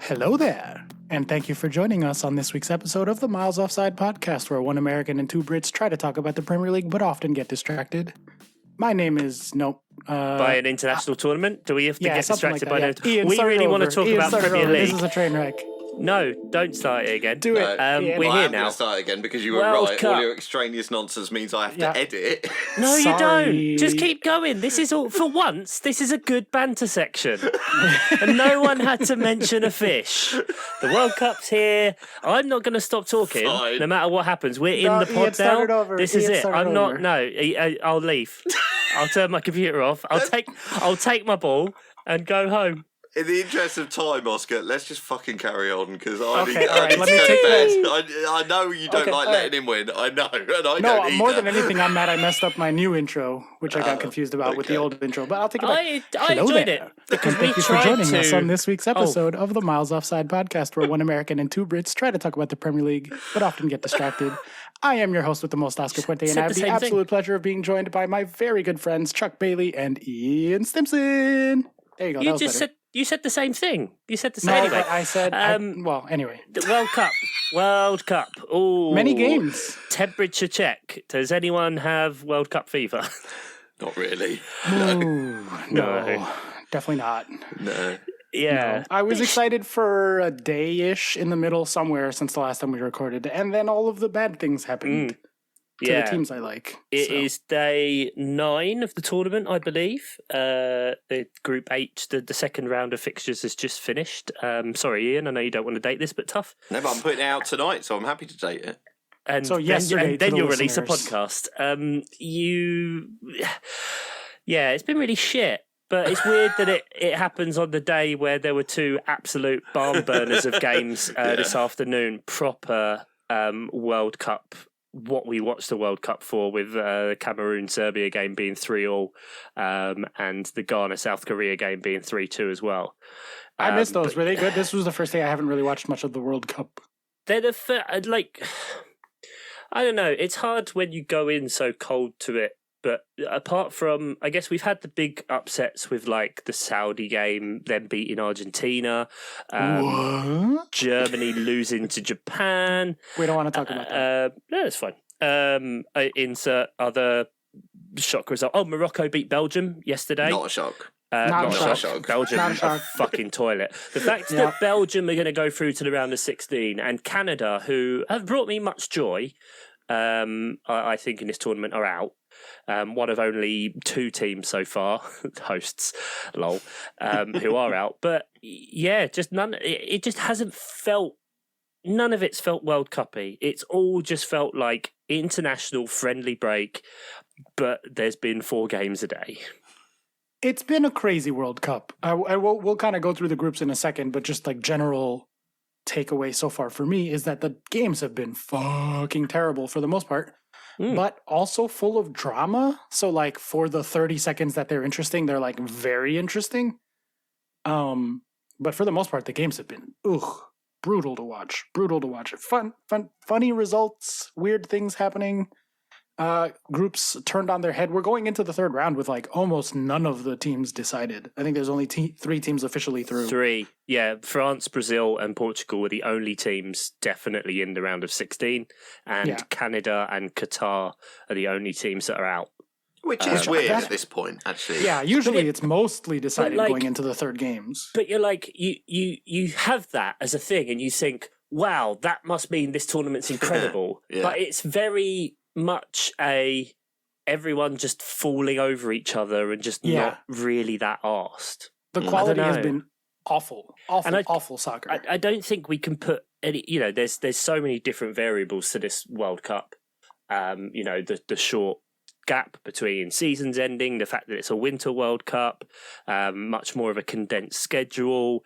Hello there, and thank you for joining us on this week's episode of the Miles Offside podcast, where one American and two Brits try to talk about the Premier League but often get distracted. My name is by an international tournament? Do we have to get distracted by that? that? Ian, we really want to talk about Premier League. This is a train wreck. No, don't start it again. Do it. We're here now. Start again because you were World right. Cup. All your extraneous nonsense means I have to edit. No, you Sorry. don't. Just keep going. This is all for once. This is a good banter section, and no one had to mention a fish. The World Cup's here. I'm not going to stop talking, Fine. no matter what happens. We're in the pod now. This is it. I'm not. No, I'll leave. I'll turn my computer off. I'll take my ball and go home. In the interest of time, Oscar, let's just fucking carry on because I need Okay, all right, to go let me to take bed. I know you don't like letting him win. I know, and I don't No, either. more than anything, I'm mad I messed up my new intro, which I got confused about with the old intro, but I'll take it back. I enjoyed there. it because Thank we you for tried joining to. us on this week's episode of the Miles Offside podcast, where one American and two Brits try to talk about the Premier League, but often get distracted. I am your host with the most, Oscar Puente, and Said I have the the same absolute pleasure of being joined by my very good friends Chuck Bailey and Ian Stimson. There you go. You just said the same thing. You said the same. No, Anyway, but I said. Anyway. the World Cup. Oh, Many games. Temperature check. Does anyone have World Cup fever? Not really. Ooh, no, No. definitely not. No. Yeah, No. I was excited for a day-ish in the middle somewhere since the last time we recorded, and then all of the bad things happened to the teams I like. It is day 9 of the tournament, I believe. The Group H, the second round of fixtures has just finished. Sorry, Ian, I know you don't want to date this, but tough. No, but I'm putting it out tonight, so I'm happy to date it. And So yesterday, then to the you'll release a listeners. podcast. It's been really shit. But it's weird that it happens on the day where there were two absolute barn burners of games this afternoon. Proper World Cup, what we watched the World Cup for, with the Cameroon-Serbia game being 3-3, and the Ghana-South Korea game being 3-2 as well. I missed those. Were they good? This was the first day I haven't really watched much of the World Cup. They're I don't know. It's hard when you go in so cold to it. But apart from, I guess we've had the big upsets with like the Saudi game, them beating Argentina, What? Germany losing to Japan. We don't want to talk about that. No, that's fine. I insert other shock result. Oh, Morocco beat Belgium yesterday. Not a shock. Not a shock. Belgium Not a shock. a fucking toilet. The fact that Belgium are going to go through to the round of 16, and Canada, who have brought me much joy, I think in this tournament, are out. One of only 2 teams so far, hosts, lol, who are out. But yeah, just none. It just hasn't felt. None of it's felt World Cup-y. It's all just felt like international friendly break. But there's been 4 games a day. It's been a crazy World Cup. We'll kind of go through the groups in a second, but just like general takeaway so far for me is that the games have been fucking terrible for the most part. But also full of drama. So like for the 30 seconds that they're interesting, they're like very interesting. But for the most part, the games have been brutal to watch. Funny results, weird things happening. Groups turned on their head. We're going into the third round with like almost none of the teams decided. I think there's only 3 teams officially through. 3, yeah. France, Brazil, and Portugal were the only teams definitely in the round of 16, and Canada and Qatar are the only teams that are out. Which is weird at this point, actually. Yeah, usually it's mostly decided like, going into the third games. But you're like, you have that as a thing, and you think, wow, that must mean this tournament's incredible. Yeah. But it's very much everyone just falling over each other and just not really that arsed. The quality has been awful soccer. I don't think we can put any, there's so many different variables to this World Cup. The short gap between seasons ending, the fact that it's a winter World Cup, much more of a condensed schedule.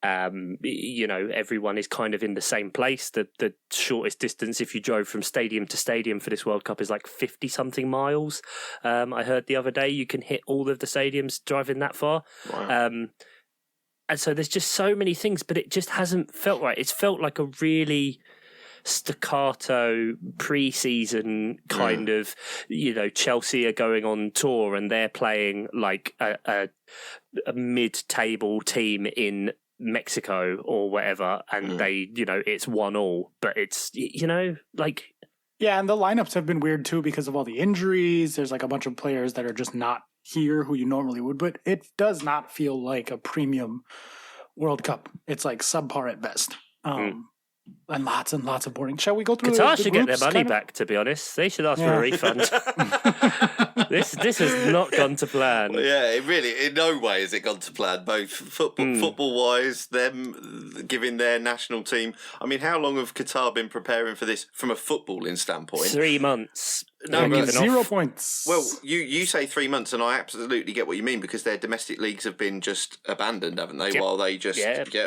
Everyone is kind of in the same place. The shortest distance, if you drove from stadium to stadium for this World Cup, is like 50 something miles. I heard the other day you can hit all of the stadiums driving that far. Wow. And so there's just so many things, but it just hasn't felt right. It's felt like a really staccato pre-season kind of, Chelsea are going on tour and they're playing like a mid-table team in Mexico or whatever, and they, it's 1-1, but it's, like. Yeah, and the lineups have been weird too because of all the injuries. There's like a bunch of players that are just not here who you normally would, but it does not feel like a premium World Cup. It's like subpar at best. And lots of boring. Shall we go through Qatar the should get their groups, money back, to be honest. They should ask for a refund. This has not gone to plan. Well, yeah, it really, in no way has it gone to plan, both football-wise, them giving their national team. I mean, how long have Qatar been preparing for this from a footballing standpoint? 3 months. No, but 0 points. Well, you say 3 months, and I absolutely get what you mean, because their domestic leagues have been just abandoned, haven't they? While they just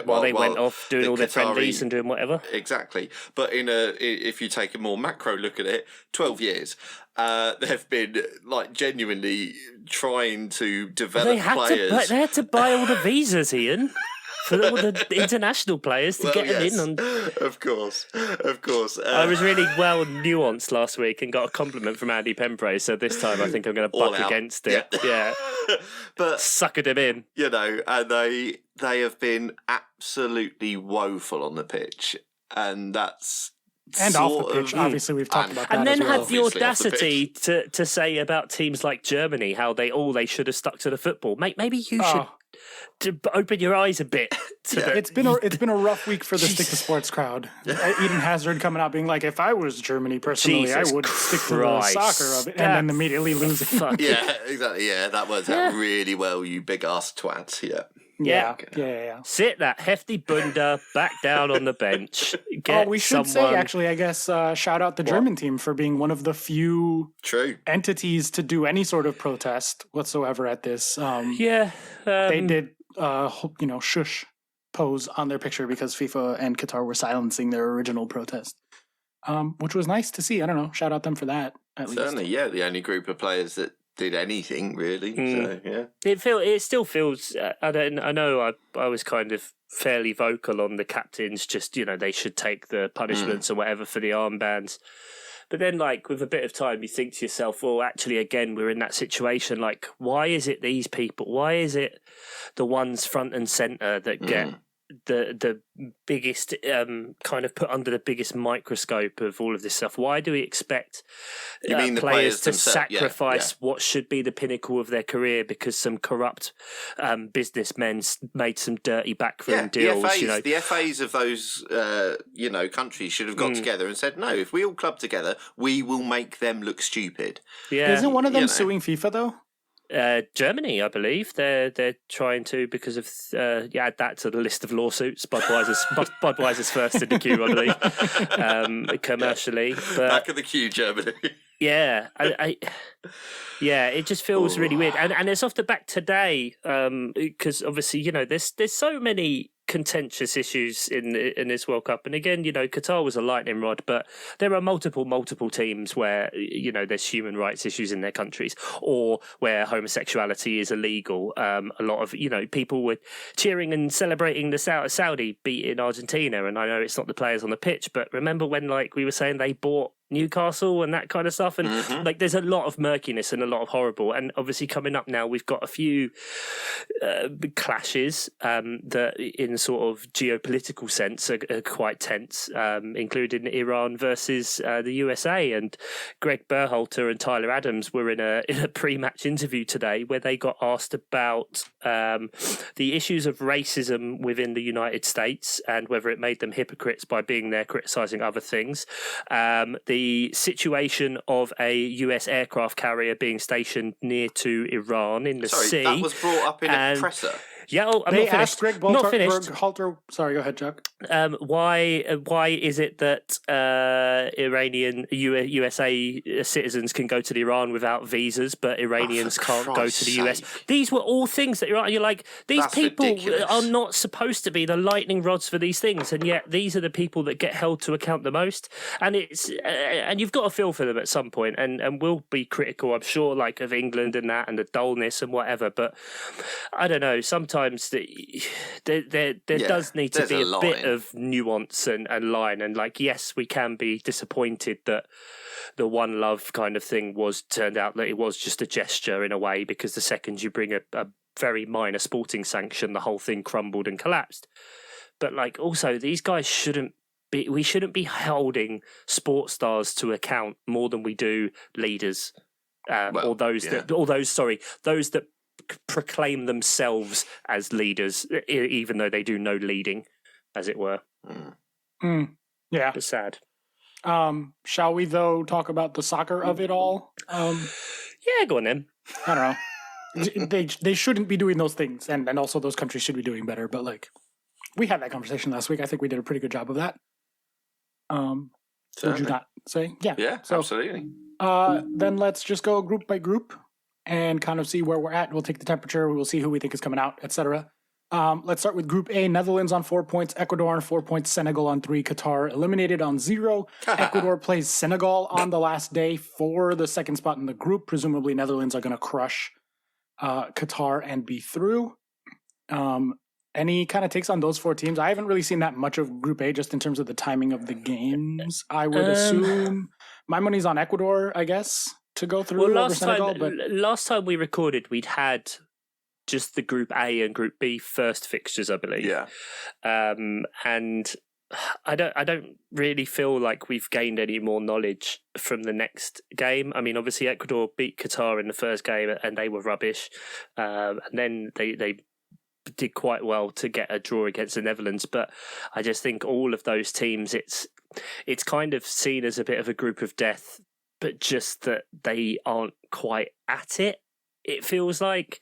while they went off doing all their friendlies and doing whatever. Exactly, but if you take a more macro look at it, 12 years. They've been like genuinely trying to develop players. They had to buy all the visas, Ian. For all the international players to get them in on. Of course. I was really well nuanced last week and got a compliment from Andy Pembrey, so this time I think I'm going to buck against it. Yeah. But suckered him in. And they have been absolutely woeful on the pitch, and that's. And off the pitch, obviously, we've talked about that. And then as well. had the audacity to say about teams like Germany how they should have stuck to the football. Mate, maybe you should to open your eyes a bit. It's been a rough week for the Stick to Sports crowd. Eden Hazard coming out being like, if I was Germany personally, I would stick to the soccer of it, and then immediately losing. Yeah, exactly. Yeah, that works out really well, you big ass twat. Yeah. Sit that hefty bunda back down on the bench. We should say, actually, I guess, shout out the German team for being one of the few entities to do any sort of protest whatsoever at this. They did, shush pose on their picture because FIFA and Qatar were silencing their original protest, which was nice to see. I don't know. Shout out them for that. Certainly, the only group of players that did anything really. So yeah, it still feels. I know. I was kind of fairly vocal on the captains. Just they should take the punishments or whatever for the armbands. But then, like, with a bit of time, you think to yourself, well, actually, again, we're in that situation. Like, why is it these people? Why is it the ones front and centre that get the biggest kind of put under the biggest microscope of all of this stuff? Why do we expect players to sacrifice what should be the pinnacle of their career because some corrupt businessmen made some dirty backroom deals? The FAs of those countries should have got together and said, no, if we all club together, we will make them look stupid. Isn't one of them suing FIFA though? Germany, I believe they're trying to because of add that to the list of lawsuits. Budweiser's first in the queue, I believe, commercially. But back of the queue, Germany. Yeah, it just feels really weird, and it's off the back today because obviously there's so many contentious issues in this World Cup, and again Qatar was a lightning rod, but there are multiple teams where there's human rights issues in their countries or where homosexuality is illegal. A lot of people were cheering and celebrating the Saudi beating Argentina, and I know it's not the players on the pitch, but remember when we were saying they bought Newcastle and that kind of stuff, and there's a lot of murkiness and a lot of horrible, and obviously coming up now we've got a few clashes that in sort of geopolitical sense are quite tense, including Iran versus the USA, and Greg Berhalter and Tyler Adams were in a pre-match interview today where they got asked about the issues of racism within the United States and whether it made them hypocrites by being there criticising other things, the situation of a US aircraft carrier being stationed near to Iran in the sea. That was brought up in a presser. Yeah, I'm they not finished. asked Greg Berhalter. Sorry, go ahead, Chuck. Why is it that Iranian USA citizens can go to Iran without visas, but Iranians can't go to the US? These were all things that you're like, these people ridiculous. Are not supposed to be the lightning rods for these things, and yet these are the people that get held to account the most. And it's and you've got to feel for them at some point, and we'll be critical, I'm sure, of England and that and the dullness and whatever. But I don't know. Sometimes there does need to be a bit of nuance and line, and yes, we can be disappointed that the One Love kind of thing turned out that it was just a gesture in a way, because the second you bring a very minor sporting sanction, the whole thing crumbled and collapsed. But like, also, these guys we shouldn't be holding sports stars to account more than we do leaders, or those that proclaim themselves as leaders, even though they do no leading, as it were. Yeah, it's sad. Shall we though talk about the soccer of it all? Yeah, go on then. I don't know. They shouldn't be doing those things, and also those countries should be doing better. But like, we had that conversation last week. I think we did a pretty good job of that. Would you not say? Yeah, so, absolutely. Then let's just go group by group and kind of see where we're at. We'll take the temperature. We'll see who we think is coming out, etc. Let's start with Group A. Netherlands on 4 points, Ecuador on 4 points, Senegal on 3, Qatar eliminated on 0. Ecuador plays Senegal on the last day for the second spot in the group. Presumably Netherlands are going to crush Qatar and be through. Any kind of takes on those 4 teams? I haven't really seen that much of Group A just in terms of the timing of the games. I would assume my money's on Ecuador, I guess, to go through over Senegal. But last time we recorded, we'd had just the Group A and Group B first fixtures, I believe. Yeah. And I don't really feel like we've gained any more knowledge from the next game. I mean, obviously Ecuador beat Qatar in the first game and they were rubbish. And then they did quite well to get a draw against the Netherlands. But I just think all of those teams, it's kind of seen as a bit of a group of death, but just that they aren't quite at it, it feels like.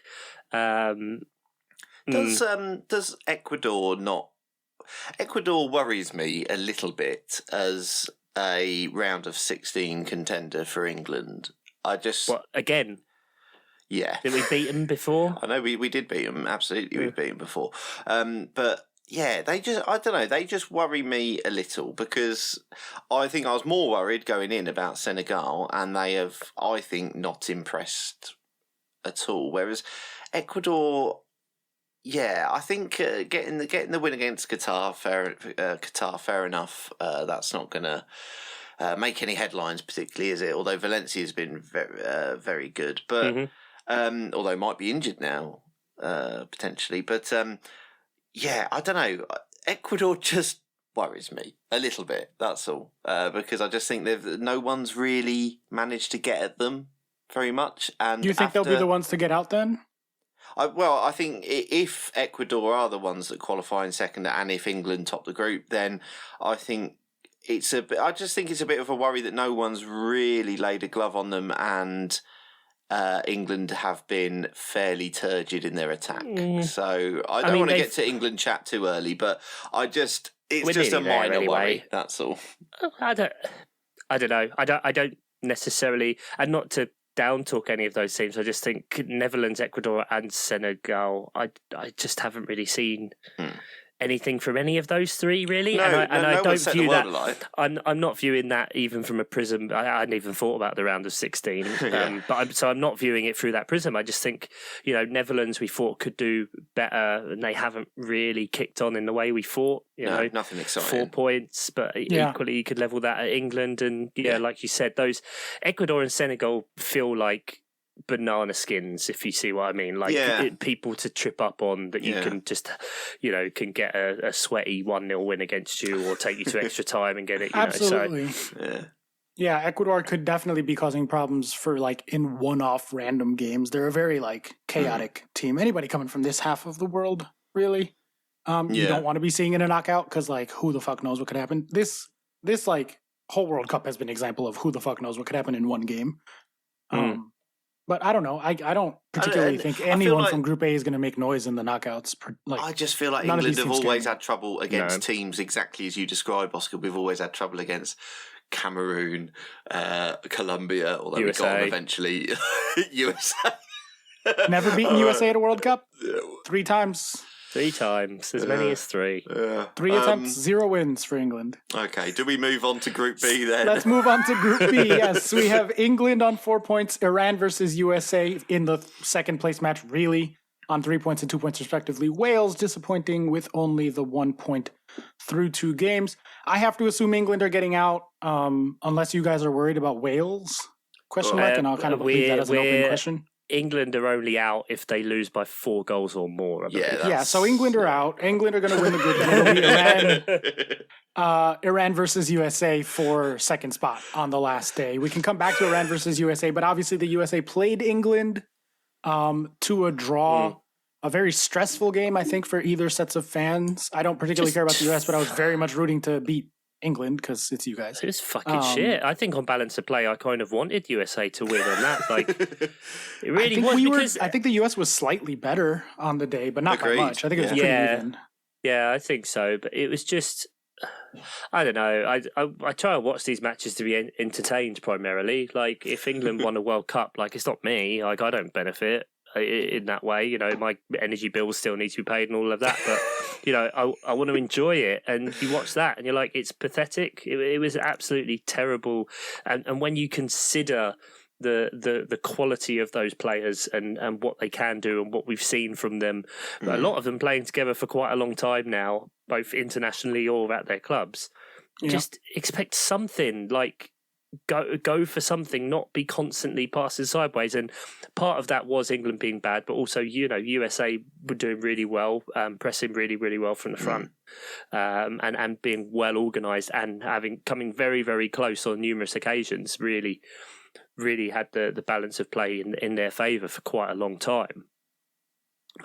Does Ecuador not? Ecuador worries me a little bit as a round of 16 contender for England. What again? Yeah. Did we beat them before? I know we did beat them. Absolutely, we've beaten before. But yeah, I don't know. They just worry me a little because I think I was more worried going in about Senegal, and they have, I think, not impressed at all. Whereas Ecuador, yeah, I think getting the win against Qatar, fair enough. That's not going to make any headlines, particularly, is it? Although Valencia's been very good, but although might be injured now potentially. But yeah, I don't know. Ecuador just worries me a little bit. That's all, because I just think no one's really managed to get at them very much. And do you think they'll be the ones to get out then? I think if Ecuador are the ones that qualify in second, and if England top the group, then I think I just think it's a bit of a worry that no one's really laid a glove on them, and England have been fairly turgid in their attack. So I don't want to get to England chat too early, but it's just a minor worry. That's all. I don't know. I don't necessarily, and not to down talk any of those teams. I just think Netherlands, Ecuador, and Senegal. I just haven't really seen anything from any of those three, really. No, I don't view that. I'm not viewing that even from a prism. I hadn't even thought about the round of 16. But I'm not viewing it through that prism. I just think, Netherlands we thought could do better, and they haven't really kicked on in the way we thought. Nothing exciting. 4 points, but equally you could level that at England. And like you said, those Ecuador and Senegal feel like banana skins, if you see what I mean, like people to trip up on that you can just can get a sweaty 1-0 win against you, or take you to extra time and get it. Absolutely. Yeah, Ecuador could definitely be causing problems for in one-off random games. They're a very chaotic team. Anybody coming from this half of the world, really, you don't want to be seeing in a knockout, because who the fuck knows what could happen. This whole World Cup has been an example of who the fuck knows what could happen in one game. But I don't know. I don't particularly think anyone from Group A is going to make noise in the knockouts. I just feel like England have always had trouble against teams exactly as you describe, Oscar. We've always had trouble against Cameroon, Colombia, although we got them eventually. USA. Never beaten USA at a World Cup? 3 times. 3 times, as many as 3. 3 attempts, 0 wins for England. Okay, do we move on to Group B then? Let's move on to Group B. Yes, we have England on 4 points, Iran versus USA in the second place match, really, on 3 points and 2 points respectively. Wales disappointing with only the 1 point through 2 games. I have to assume England are getting out, unless you guys are worried about Wales? Question mark, and I'll kind of leave that as an open question. England are only out if they lose by 4 goals or more. I believe. Yeah, so England are out. England are going to win the group. And it'll be Iran versus USA for second spot on the last day. We can come back to Iran versus USA, but obviously the USA played England to a draw. A very stressful game, I think, for either sets of fans. I don't particularly care about the US, but I was very much rooting to beat England because it's you guys. It was fucking shit. I think on balance of play, I kind of wanted USA to win on that. Like, it really was. I think the US was slightly better on the day, but not by much. I think it was pretty even. Yeah, I think so. But it was just, I don't know. I try to watch these matches to be entertained primarily. Like, if England won a World Cup, like, it's not me. Like, I don't benefit in that way. You know, my energy bills still need to be paid and all of that. But, you know, I want to enjoy it. And you watch that and you're like, it's pathetic. It was absolutely terrible. And when you consider the quality of those players and what they can do and what we've seen from them, a lot of them playing together for quite a long time now, both internationally or at their clubs, just expect something, like go for something, not be constantly passing sideways. And part of that was England being bad, but also, you know, USA were doing really well, pressing really, really well from the front, and being well organised and coming very, very close on numerous occasions, really had the balance of play in their favour for quite a long time.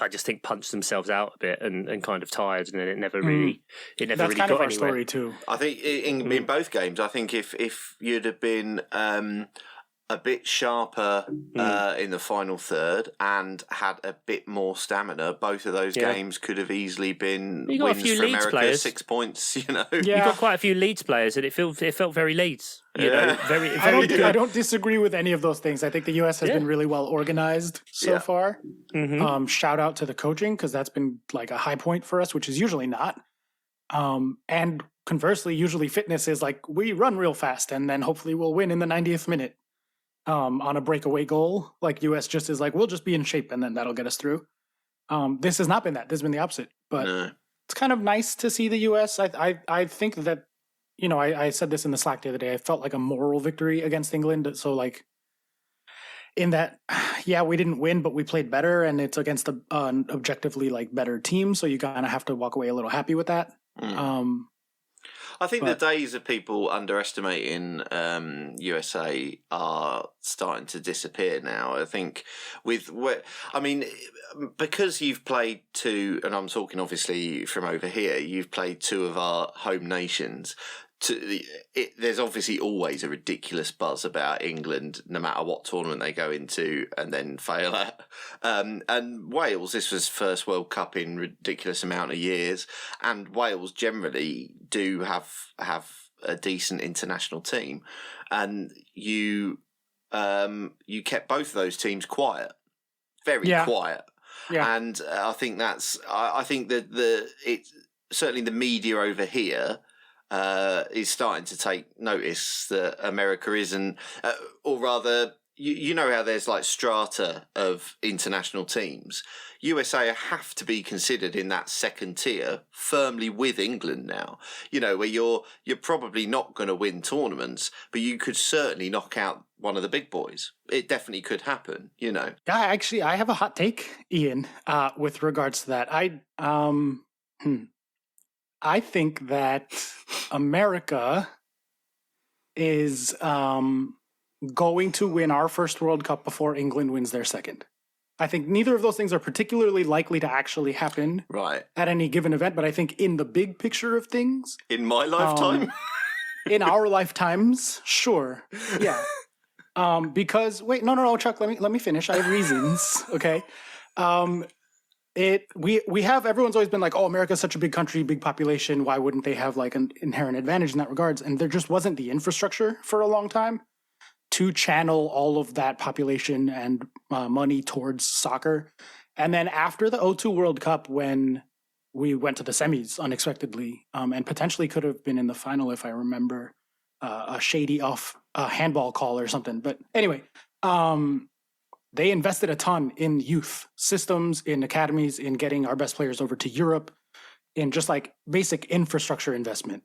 I just think punched themselves out a bit and kind of tired, and then it never really That's got kind of our anywhere. story too. I think in both games, I think if you'd have been a bit sharper in the final third and had a bit more stamina, both of those games could have easily been wins for America, players. 6 points, you know. You got quite a few Leeds players, and it felt very Leeds. You know, very good. I don't disagree with any of those things. I think the US has been really well organized so far. Shout out to the coaching, because that's been like a high point for us, which is usually not. And conversely, usually fitness is like, we run real fast and then hopefully we'll win in the 90th minute on a breakaway goal. Like US just is like, we'll just be in shape and then that'll get us through. This has not been that. This has been the opposite. But it's kind of nice to see the US. I think that, you know, I said this in the Slack the other day. I felt like a moral victory against England. So, like, in that, yeah, we didn't win, but we played better, and it's against an objectively, like, better team. So you kind of have to walk away a little happy with that. I think the days of people underestimating USA are starting to disappear now. I think because you've played two, and I'm talking obviously from over here, you've played two of our home nations. There's obviously always a ridiculous buzz about England, no matter what tournament they go into and then fail at. And Wales, this was first World Cup in ridiculous amount of years, and Wales generally do have a decent international team, and you kept both of those teams quiet, very quiet. Yeah. And I think I think that certainly the media over here is starting to take notice that America isn't, or rather, you know how there's like strata of international teams. USA have to be considered in that second tier, firmly with England now. You know, where you're probably not going to win tournaments, but you could certainly knock out one of the big boys. It definitely could happen, you know. Yeah, actually, I have a hot take, Ian, with regards to that. I think that America is going to win our first World Cup before England wins their second. I think neither of those things are particularly likely to actually happen at any given event, but I think in the big picture of things... In my lifetime? In our lifetimes, sure. Yeah. Because, wait, no, Chuck, let me finish. I have reasons, okay? We have, everyone's always been like, oh, America's such a big country, big population. Why wouldn't they have like an inherent advantage in that regards? And there just wasn't the infrastructure for a long time to channel all of that population and money towards soccer. And then after the '02 World Cup, when we went to the semis unexpectedly, and potentially could have been in the final if I remember a shady off handball call or something. But anyway, they invested a ton in youth systems, in academies, in getting our best players over to Europe, in just like basic infrastructure investment.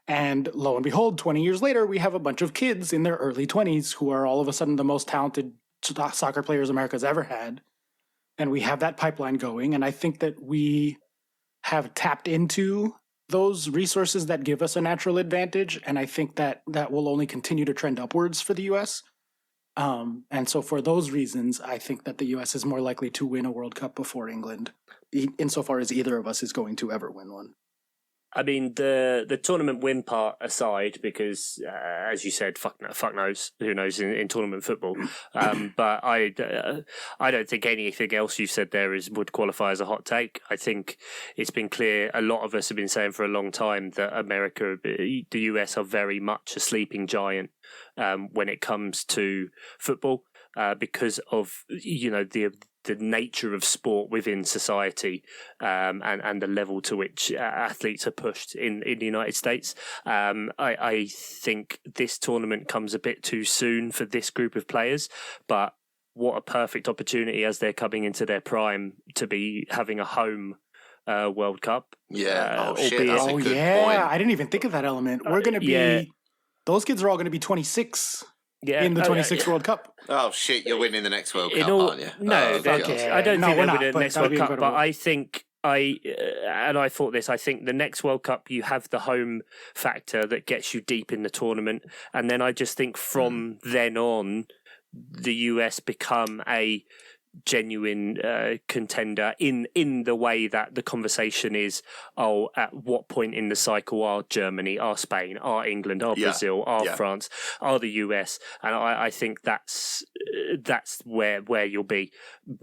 And lo and behold, 20 years later, we have a bunch of kids in their early 20s who are all of a sudden the most talented soccer players America's ever had. And we have that pipeline going. And I think that we have tapped into those resources that give us a natural advantage. And I think that that will only continue to trend upwards for the U.S. And so for those reasons, I think that the U.S. is more likely to win a World Cup before England, insofar as either of us is going to ever win one. I mean, the tournament win part aside, because as you said, fuck knows, who knows in tournament football. But I don't think anything else you've said there would qualify as a hot take. I think it's been clear. A lot of us have been saying for a long time that the US are very much a sleeping giant when it comes to football because of the nature of sport within society and the level to which athletes are pushed in the United States. I think this tournament comes a bit too soon for this group of players, but what a perfect opportunity as they're coming into their prime to be having a home World Cup. Yeah. That's a good point. I didn't even think of that element. We're going to be, those kids are all going to be 26. In the 26th World Cup. Oh shit! You're winning the next World Cup, aren't you? No, I don't think they're winning the next World Cup. Incredible. But I think I thought this. I think the next World Cup you have the home factor that gets you deep in the tournament, and then I just think from then on, the US become a genuine contender in the way that the conversation is, at what point in the cycle are Germany, are Spain, are England, are Brazil, are France, are the US, and I think that's where you'll be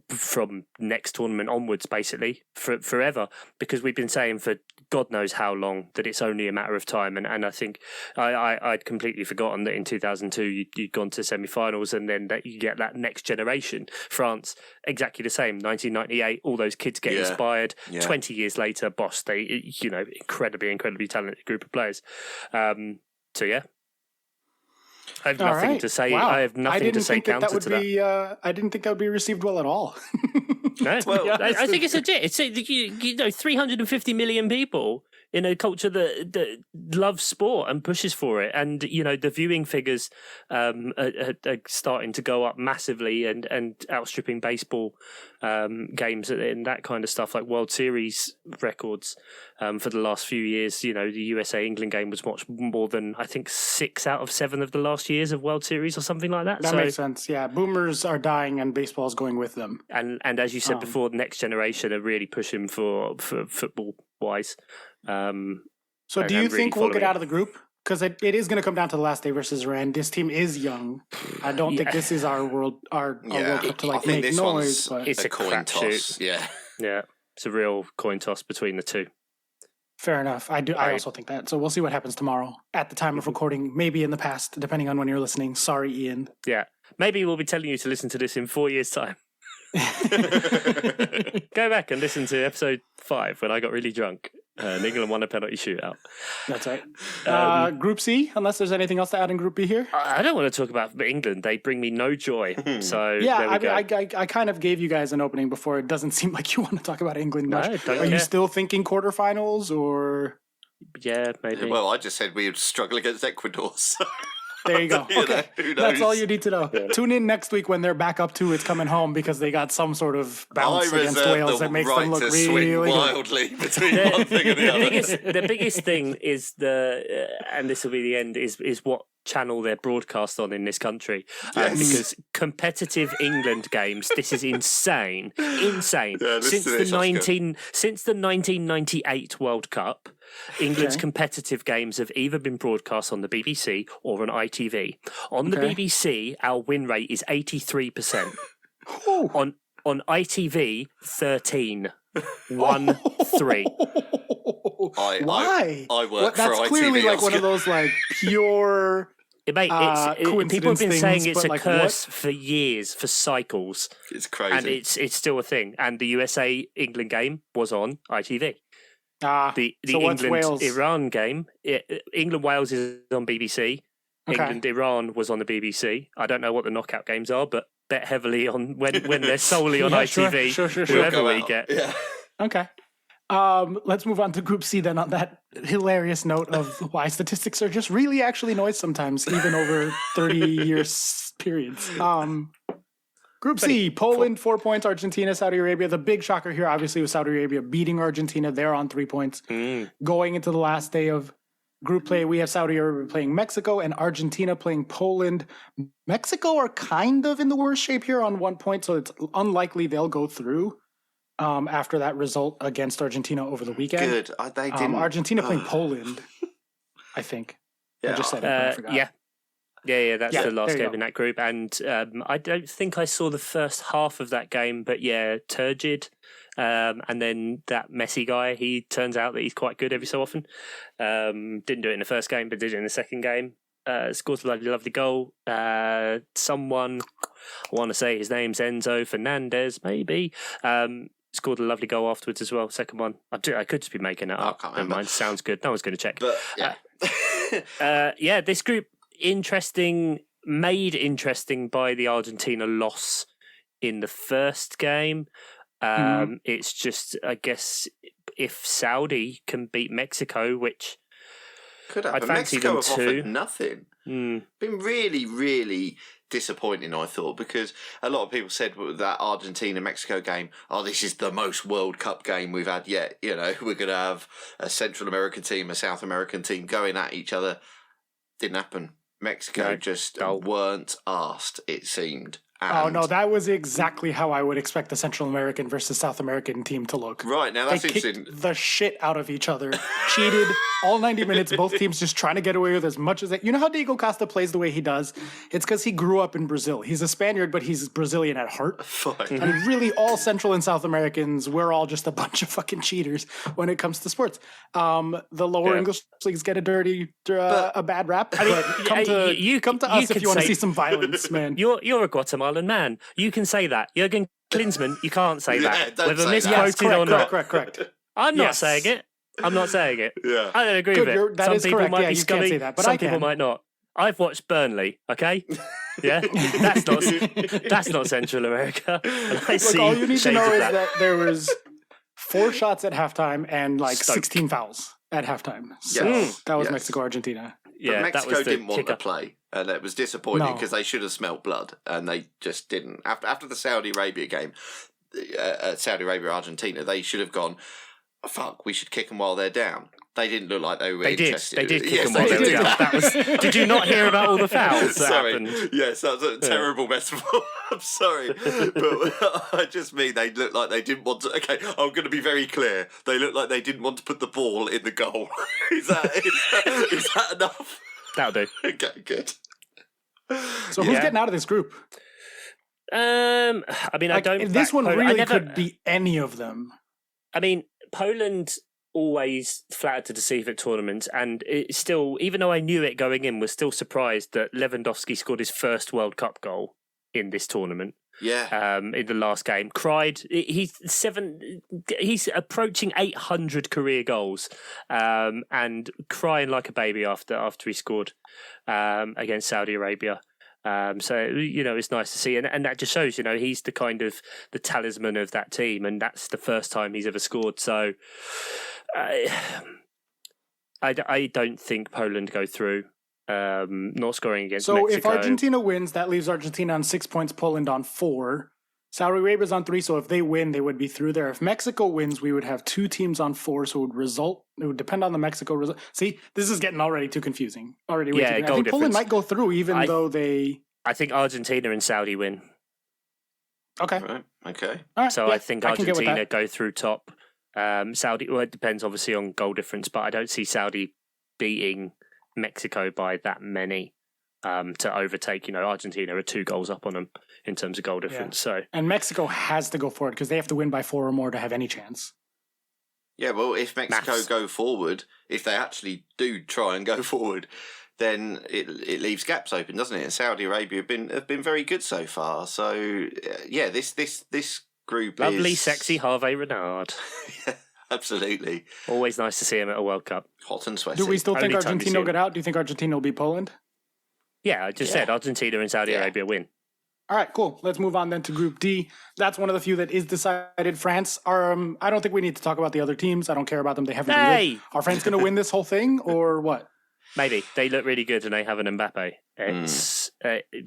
from next tournament onwards, basically forever, because we've been saying for God knows how long that it's only a matter of time, and I think I'd completely forgotten that in 2002 you'd gone to semi-finals, and then that you get that next generation. France, exactly the same. 1998, all those kids get inspired. 20 years later, boss, they incredibly talented group of players. So yeah, I have nothing to say. Wow. I have nothing to say counter to that. I didn't think that would be received well at all. No, I think it's legit. It's 350 million people in a culture that loves sport and pushes for it, and the viewing figures are starting to go up massively and outstripping baseball games and that kind of stuff, like World Series records for the last few years. The USA England game was much more than I think 6 out of 7 of the last years of World Series or something like that. That makes sense. Yeah, boomers are dying and baseball's going with them. And as you said before, the next generation are really pushing for football wise. So do you think we'll get out of the group? Because it is going to come down to the last day versus Iran. This team is young. I don't think this is our World Cup to make noise. But it's a coin toss. Yeah, it's a real coin toss between the two. Fair enough. I also think that. So we'll see what happens tomorrow. At the time of recording, maybe in the past, depending on when you're listening. Sorry, Ian. Yeah, maybe we'll be telling you to listen to this in 4 years' time. Go back and listen to episode 5 when I got really drunk and England won a penalty shootout. That's right. Group C, unless there's anything else to add in Group B here. I don't want to talk about England. They bring me no joy. So I kind of gave you guys an opening before. It doesn't seem like you want to talk about England much. Are you still thinking quarterfinals or? Yeah, maybe. Well, I just said we would struggle against Ecuador. So. There you go. Okay. That's all you need to know. Yeah. Tune in next week when they're back up to it's coming home because they got some sort of bounce against Wales that makes them look really wildly between one thing and the other. The biggest thing is and this will be the end, is what channel they're broadcast on in this country. Because competitive England games, this is insane. Yeah, since the 1998 World Cup, England's competitive games have either been broadcast on the BBC or on ITV. On the BBC, our win rate is 83%. On ITV, 13. 1-3. Why? I work for That's ITV. clearly like one of those like pure. Mate, people have been saying it's a curse for years, for cycles. It's crazy, and it's still a thing. And the USA England game was on ITV. The England-Iran game, England-Wales is on BBC. England-Iran was on the BBC. I don't know what the knockout games are, but bet heavily on when they're solely on ITV. Sure. Whoever we get. Yeah. Okay. Let's move on to Group C then on that hilarious note of why statistics are just really actually noise sometimes, even over 30-year periods. Group C, Poland, 4 points, Argentina, Saudi Arabia. The big shocker here, obviously, was Saudi Arabia beating Argentina. They're on 3 points. Going into the last day of group play, we have Saudi Arabia playing Mexico and Argentina playing Poland. Mexico are kind of in the worst shape here on 1 point, so it's unlikely they'll go through after that result against Argentina over the weekend. Good. They didn't. Argentina playing Poland, I think. I just said it, but I forgot. Yeah, that's the last game in that group. And I don't think I saw the first half of that game, but yeah, turgid. And then that Messi guy, he turns out that he's quite good every so often. Didn't do it in the first game, but did it in the second game. Scores a lovely goal. Someone, I want to say his name's Enzo Fernandez, maybe. Scored a lovely goal afterwards as well. Second one. I could just be making it up. Never mind. Sounds good. No one's going to check. But, yeah. This group, made interesting by the Argentina loss in the first game. It's just, I guess, if Saudi can beat Mexico, which could happen. I'd fancy Mexico them have too. offered nothing. Been really, really disappointing, I thought, because a lot of people said with that Argentina-Mexico game, this is the most World Cup game we've had yet. You know, we're going to have a Central American team, a South American team going at each other. Didn't happen. Mexico just weren't asked, it seemed. And that was exactly how I would expect the Central American versus South American team to look. Right, now that's they interesting. Kicked the shit out of each other, cheated all 90 minutes, both teams just trying to get away with as much as they... You know how Diego Costa plays the way he does? It's because he grew up in Brazil. He's a Spaniard, but he's Brazilian at heart. Fine. And really, all Central and South Americans, we're all just a bunch of fucking cheaters when it comes to sports. The lower English leagues get a bad rap. I mean, come to us if you want to see some violence, man. You're a Guatemalan man. You can say that. Jurgen Klinsmann, you can't say that. Whether misquoted or not. Correct. I'm not saying it. Yeah. I don't agree with it. That Some is people correct. might be you scummy, can't say that, but some I can. people might not. I've watched Burnley, okay? Yeah? That's not Central America. And I see all you need to shades know of is that. that there was 4 shots at halftime and 16 fouls at halftime. So that was Mexico-Argentina. But Mexico that was didn't want to play, and it was disappointing because they should have smelt blood, and they just didn't. After the Saudi Arabia game, Saudi Arabia-Argentina, they should have gone, fuck, we should kick them while they're down. They didn't look like they were interested. They did kick them while they were down. Did you not hear about all the fouls that happened? Yes, that was a terrible metaphor. I'm sorry. But I just mean they looked like they didn't want to... Okay, I'm going to be very clear. They looked like they didn't want to put the ball in the goal. Is that enough? That'll do. Okay, good. So who's getting out of this group? I mean, I don't... This one really could be any of them. I mean, Poland... always flattered to deceive at tournaments, and it still, even though I knew it going in, was still surprised that Lewandowski scored his first World Cup goal in this tournament. Yeah. In the last game, cried. He's approaching 800 career goals, and crying like a baby after he scored against Saudi Arabia. So, it's nice to see. And that just shows, he's the kind of the talisman of that team. And that's the first time he's ever scored. So I don't think Poland go through, not scoring against Mexico. So if Argentina wins, that leaves Argentina on 6 points, Poland on 4. Saudi Arabia's on 3, so if they win, they would be through there. If Mexico wins, we would have 2 teams on 4, so it would depend on the Mexico result. See, this is getting already too confusing. Goal I think difference. Poland might go through, even though they... I think Argentina and Saudi win. Okay. Right. Okay. All right. So I think Argentina I go through top. Saudi, well, it depends obviously on goal difference, but I don't see Saudi beating Mexico by that many to overtake. Argentina are 2 goals up on them in terms of goal difference. So and Mexico has to go for it because they have to win by 4 or more to have any chance. Yeah, well, if Mexico go forward, if they actually do try and go forward, then it leaves gaps open, doesn't it? And Saudi Arabia have been very good so far. So yeah, this group lovely, is sexy Hervé Renard. Yeah, absolutely. Always nice to see him at a World Cup. Hot and sweaty. Do we still think Only time you Argentina see will get out? Do you think Argentina will beat Poland? Yeah, I just said Argentina and Saudi Arabia win. All right, cool. Let's move on then to Group D. That's one of the few that is decided. France are. I don't think we need to talk about the other teams. I don't care about them. They haven't been good. Are France going to win this whole thing or what? Maybe. They look really good and they have an Mbappe. It's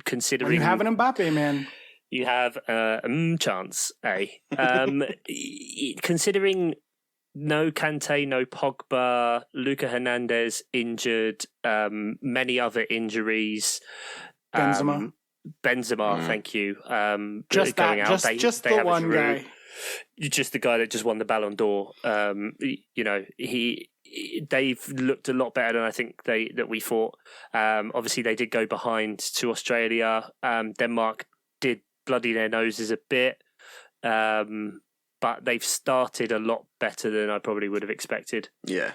considering... You have an Mbappe, man. You have a chance, considering no Kante, no Pogba, Luca Hernandez injured, many other injuries. Benzema, thank you. Just going that, out. just they the have one guy. Just the guy that just won the Ballon d'Or. They've looked a lot better than I think that we thought. Obviously, they did go behind to Australia. Denmark did bloody their noses a bit, but they've started a lot better than I probably would have expected. Yeah.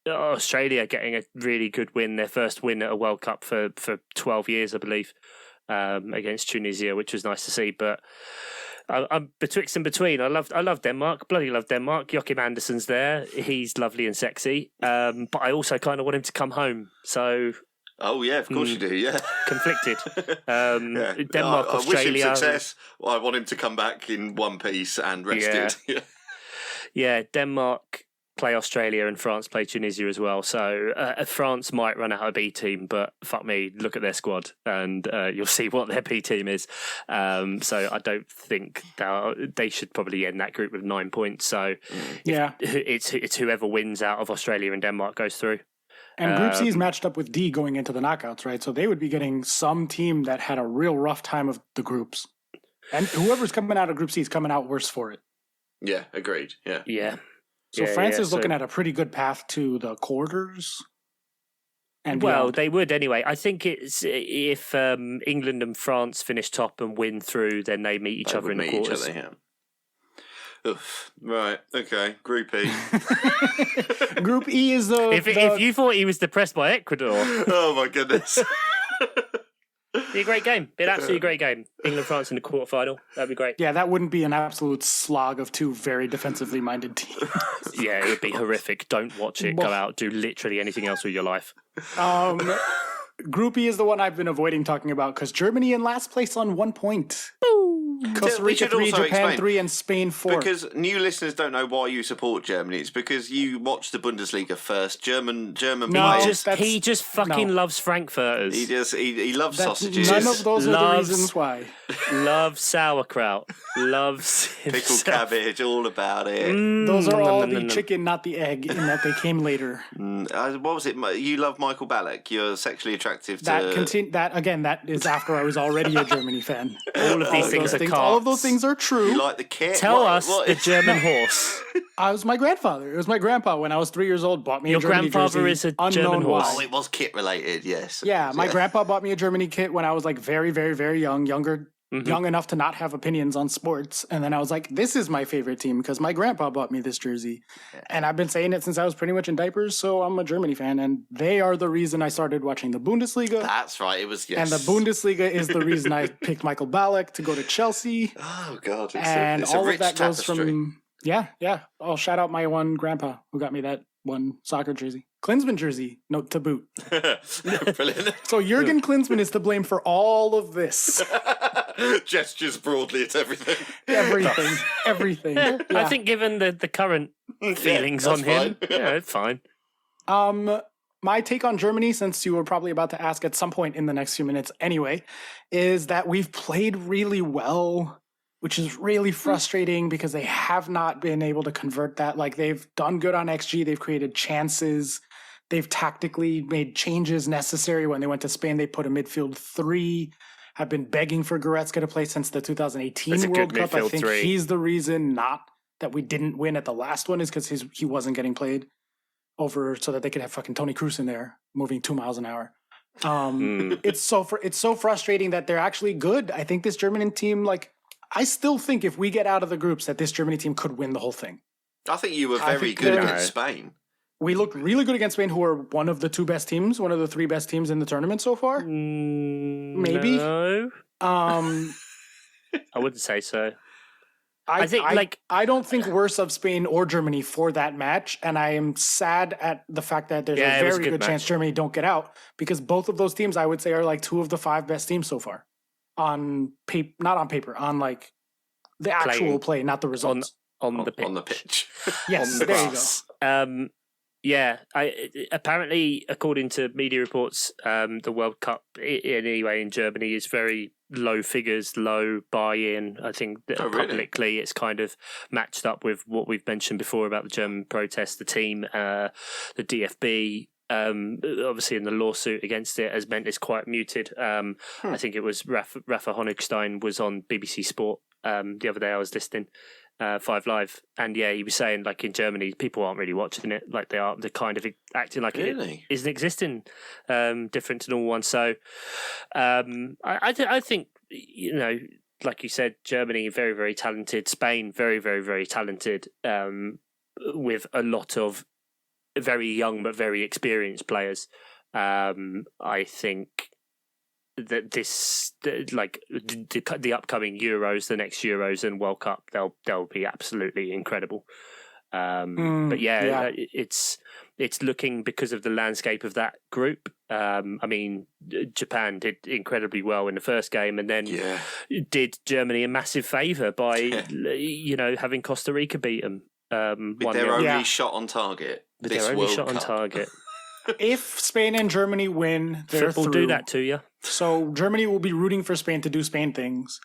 Australia getting a really good win, their first win at a World Cup for 12 years, I believe, against Tunisia, which was nice to see. But I'm betwixt and between. I love Denmark, bloody love Denmark. Joachim Andersen's there, he's lovely and sexy. But I also kind of want him to come home. So. Oh yeah, of course you do. Yeah, conflicted. Yeah. Denmark, I Australia. wish him success. Well, I want him to come back in one piece and rested. Yeah, Denmark play Australia and France play Tunisia as well. So France might run out a B team, but fuck me, look at their squad and you'll see what their B team is. So I don't think they should probably end that group with 9 points. So it's whoever wins out of Australia and Denmark goes through. And Group C is matched up with D going into the knockouts, right? So they would be getting some team that had a real rough time of the groups. And whoever's coming out of Group C is coming out worse for it. Yeah, agreed. Yeah. So France is looking at a pretty good path to the quarters. And beyond. They would anyway. I think it's if England and France finish top and win through, then they meet each other in the quarters. Oof. Right. Okay. Group E. Group E is the. If you thought he was depressed by Ecuador, oh my goodness. Be a great game. Be an absolutely great game. England France in the quarterfinal. That'd be great. Yeah, that wouldn't be an absolute slog of two very defensively minded teams. Yeah, it would be horrific. Don't watch it. Go out. Do literally anything else with your life. Group E is the one I've been avoiding talking about because Germany in last place on 1 point. Costa Rica 3, Japan 3, and Spain 4. Because new listeners don't know why you support Germany. It's because you watch the Bundesliga first. German players. He just fucking loves Frankfurters. He loves sausages. None of those are the reasons why. Loves sauerkraut. Loves pickled cabbage. All about it. Those are all the chicken, not the egg, in that they came later. What was it? You love Michael Ballack. You're sexually attractive to... That is after I was already a Germany fan. All of these things are all of those things are true. You like the kit? Tell us the German horse. It was my grandfather. It was my grandpa when I was 3 years old. Bought me a Germany jersey. Your grandfather is a German horse. Oh, it was kit related. Yes. Yeah, my grandpa bought me a Germany kit when I was like very, very, very young, young enough to not have opinions on sports. And then I was like, this is my favorite team because my grandpa bought me this jersey. And I've been saying it since I was pretty much in diapers. So I'm a Germany fan. And they are the reason I started watching the Bundesliga. That's right. It was, yes. And the Bundesliga is the reason I picked Michael Ballack to go to Chelsea. Oh, God. It's a all rich of that tapestry. goes from... Yeah. I'll shout out my one grandpa who got me that one soccer jersey. Klinsmann jersey, note to boot. Brilliant. So Jurgen Klinsmann is to blame for all of this. Gestures broadly at everything. Everything. Yeah. I think given the current feelings on him, it's fine. My take on Germany, since you were probably about to ask at some point in the next few minutes anyway, is that we've played really well, which is really frustrating because they have not been able to convert that. Like, they've done good on XG. They've created chances. They've tactically made changes necessary. When they went to Spain, they put a midfield 3. Have been begging for Goretzka to play since the 2018 World Cup. I think he's the reason, not that we didn't win at the last one, is because he wasn't getting played over so that they could have fucking Toni Kroos in there moving 2 miles an hour. It's so frustrating that they're actually good. I think this German team, like, I still think if we get out of the groups that this Germany team could win the whole thing. I think you were very good against Spain. We looked really good against Spain, who are one of the 2 best teams, one of the 3 best teams in the tournament so far. Maybe. No. I wouldn't say so. I don't think worse of Spain or Germany for that match, and I am sad at the fact that there's a very good chance Germany don't get out, because both of those teams I would say are like 2 of the 5 best teams so far. On paper, not on paper, on like the actual play, not the results on the pitch. On the pitch. Yes, there you go. Yeah, apparently, according to media reports, the World Cup anyway in Germany is very low figures, low buy-in. I think that publicly it's kind of matched up with what we've mentioned before about the German protests. The team, the DFB, obviously in the lawsuit against it has meant it's quite muted. I think it was Rafa Honigstein was on BBC Sport the other day. I was listening. 5 Live, and yeah, he was saying like in Germany people aren't really watching it, like they're kind of acting like it isn't existing, different to normal ones. So I think, you know, like you said, Germany very, very talented, Spain very, very, very talented, with a lot of very young but very experienced players. I think that this, like the upcoming Euros, the next Euros and World Cup, they'll be absolutely incredible. But it's looking, because of the landscape of that group. I mean, Japan did incredibly well in the first game, and then did Germany a massive favour by having Costa Rica beat them. With their only shot on target. With their only shot on target. If Spain and Germany win, they're football through. Do that to you. So Germany will be rooting for Spain to do Spain things,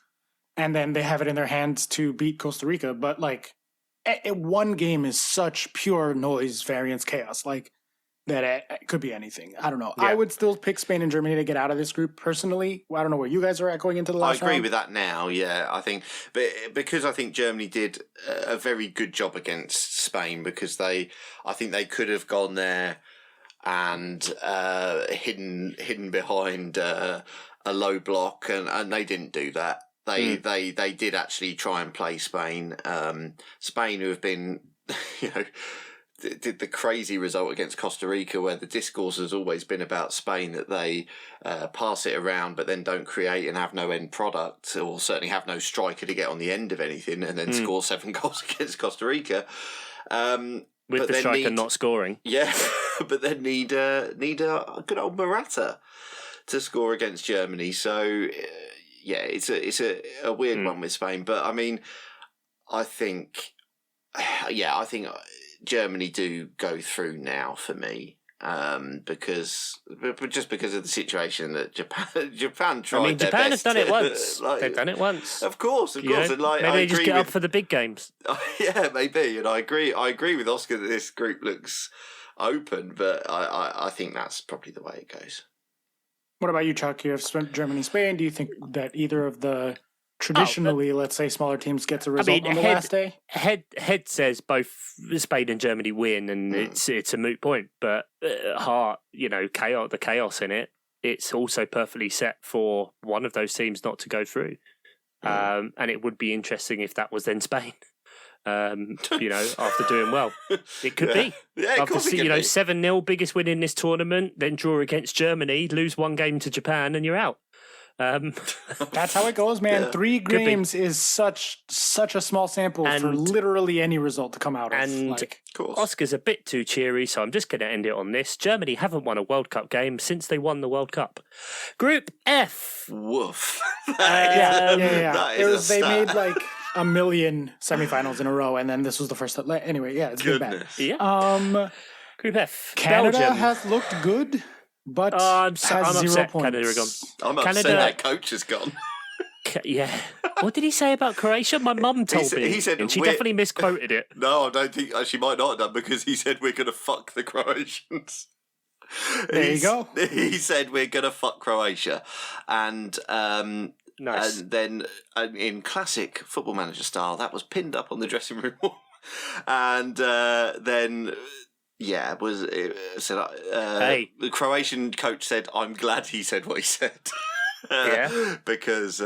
and then they have it in their hands to beat Costa Rica. But like, one game is such pure noise, variance, chaos. Like that, it could be anything. I don't know. Yeah. I would still pick Spain and Germany to get out of this group personally. I don't know where you guys are at going into the last round. I agree with that now. Yeah, I think, but because I think Germany did a very good job against Spain, because I think they could have gone there and hidden behind a low block, and they didn't do that. They did actually try and play Spain. Spain, who have been, did the crazy result against Costa Rica, where the discourse has always been about Spain that they pass it around but then don't create and have no end product, or certainly have no striker to get on the end of anything, and then score 7 goals against Costa Rica. With the striker not scoring. Yeah, but then need a good old Morata to score against Germany. So, it's a weird one with Spain. But, I mean, I think Germany do go through now for me. Because of the situation that Japan tried. I mean, Japan has done it once. They've done it once. Of course. And maybe they just get up for the big games. Yeah, maybe. And I agree with Oscar that this group looks open, but I think that's probably the way it goes. What about you, Chuck? You have Germany, Spain. Do you think that either of the traditionally, let's say, smaller teams gets a result on the last day? Head says both Spain and Germany win, and it's a moot point. But heart, the chaos in it, it's also perfectly set for one of those teams not to go through. And it would be interesting if that was then Spain. After doing well, it could be. Yeah, after 7-0, biggest win in this tournament, then draw against Germany, lose 1 game to Japan, and you're out. That's how it goes, man. 3 games is such a small sample for literally any result to come out of. And Oscar's a bit too cheery, so I'm just going to end it on this. Germany haven't won a World Cup game since they won the World Cup. Group F. Woof. They made like 1 million semifinals in a row, and then this was the first. Anyway, it's been bad. Yeah. Group F. Canada Belgium has looked good, but I'm has upset 0 points. Canada are gone. I'm upset that coach has gone. Yeah. What did he say about Croatia? My mum told me. He said, and she definitely misquoted it. No, I don't think she might not have done, because he said we're going to fuck the Croatians. There you go. He said we're going to fuck Croatia. And nice. And then in classic Football Manager style, that was pinned up on the dressing room wall. And then... Yeah, the Croatian coach said, "I'm glad he said what he said." Because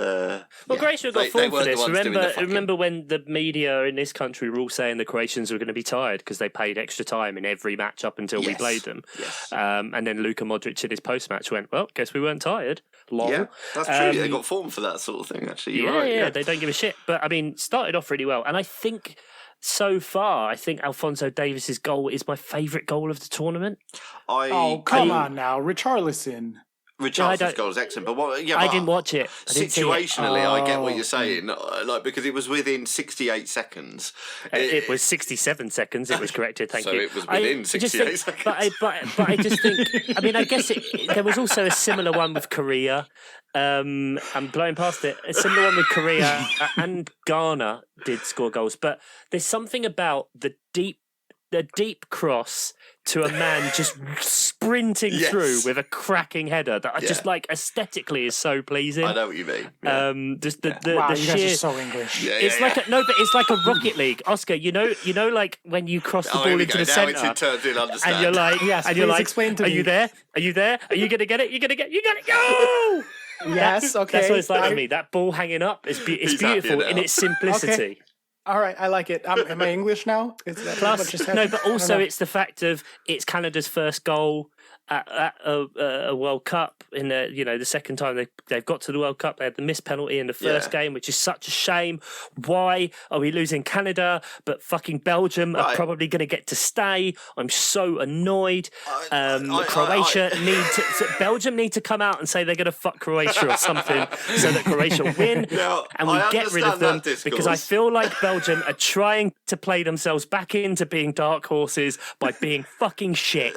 Croatia got formed for this. Remember when the media in this country were all saying the Croatians were going to be tired because they paid extra time in every match up until we played them. Yes. And then Luka Modric in his post match went, "Well, guess we weren't tired." Lol. Yeah, that's true. They got formed for that sort of thing. Actually, you're right. Yeah, they don't give a shit. But I mean, started off really well, and I think. So far, I think Alphonso Davies's goal is my favourite goal of the tournament. Come on now, Richarlison. Richardson's goal is excellent, but I didn't watch it. I didn't see it. Situationally, I get what you're saying. Like, because it was within 68 seconds. It was 67 seconons. It was corrected. Thank you. So it was within 68 seconds. But I just think. I mean, I guess there was also a similar one with Korea. I'm blowing past it. A similar one with Korea and Ghana did score goals, but there's something about the deep cross to a man just sprinting through with a cracking header that I just like aesthetically is so pleasing. I know what you mean. Yeah. Wow, the you sheer, guys are so English. It's like but it's like a Rocket League. Oscar, you know, like when you cross the ball into the centre, and you're like, explain to are me. you there? Are you there? Are you gonna get it? You got it? Go! Yes, okay. That's what it's like for me. That ball hanging up is beautiful in its simplicity. Okay. All right, I like it. Am I English now? But also it's the fact of it's Canada's first goal at a World Cup in the second time they've got to the World Cup. They had the missed penalty in the first game, which is such a shame. Why are we losing Canada? But fucking Belgium are probably going to get to stay. I'm so annoyed. Belgium need to come out and say they're going to fuck Croatia or something so that Croatia win and we get rid of them, because I feel like Belgium are trying to play themselves back into being dark horses by being fucking shit,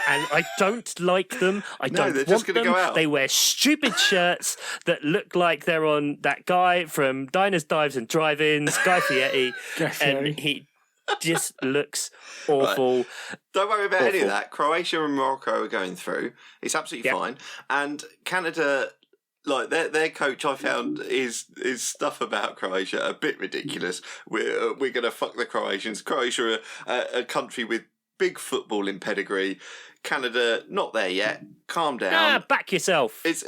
and I don't like them. I don't want them. Go out. They wear stupid shirts that look like they're on that guy from Diners, Dives and Drive-Ins, Guy Fieri, and he just looks awful. Right. Don't worry about any of that. Croatia and Morocco are going through. It's absolutely fine. And Canada, like their coach, I found his stuff about Croatia a bit ridiculous. We're going to fuck the Croatians. Croatia are a country with big footballing pedigree. Canada, not there yet. Calm down. Back yourself. It's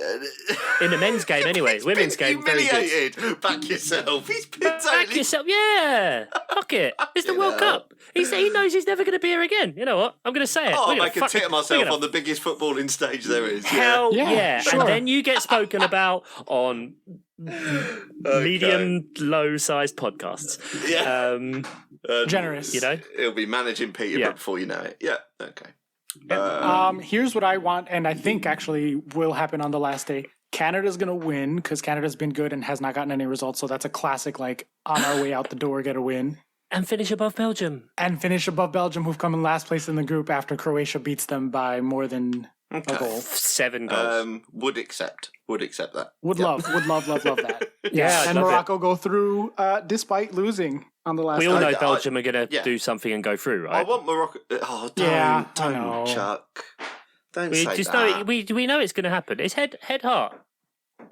in the men's game anyway. Women's game, very good. Back yourself. He's been back yourself. Yeah. Fuck it. It's the World Cup. He knows he's never going to be here again. You know what? I'm going to say it. I'll make a tit of myself on the biggest footballing stage there is. Hell yeah. Sure. And then you get spoken about on medium, low-sized podcasts. Yeah. Generous. You know? It'll be managing Peterborough before you know it. Yeah. Okay. Here's what I want, and I think actually will happen on the last day. Canada's going to win because Canada's been good and has not gotten any results. So that's a classic, like, on our way out the door, get a win. And finish above Belgium. Who've come in last place in the group after Croatia beats them by more than a goal. 7 goals. Would accept that. Would love that. Yeah, and Morocco go through despite losing on the last. We all know Belgium are going to do something and go through, right? I want Morocco. Oh, don't, Chuck. Don't say that. We know it's going to happen. It's head heart.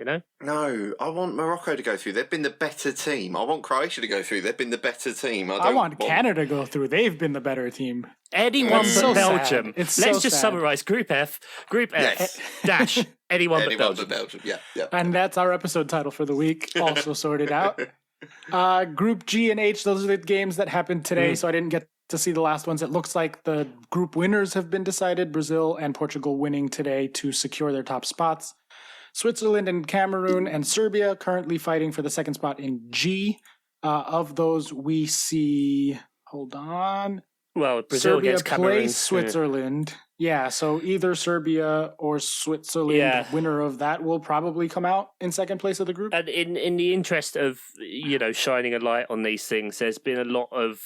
You know? No, I want Morocco to go through. They've been the better team. I want Croatia to go through. They've been the better team. I want Canada to go through. They've been the better team. Anyone but Belgium. Let's just summarise Group F. Dash. Anyone but Belgium. Yeah. And that's our episode title for the week. Also sorted out. Group G and H, those are the games that happened today, so I didn't get to see the last ones. It looks like the group winners have been decided. Brazil and Portugal winning today to secure their top spots. Switzerland and Cameroon and Serbia currently fighting for the second spot in G. Of those, we see... Hold on. Well, Brazil Serbia against Cameroon. plays Switzerland. Yeah, so either Serbia or Switzerland, winner of that, will probably come out in second place of the group. And in the interest of, shining a light on these things, there's been a lot of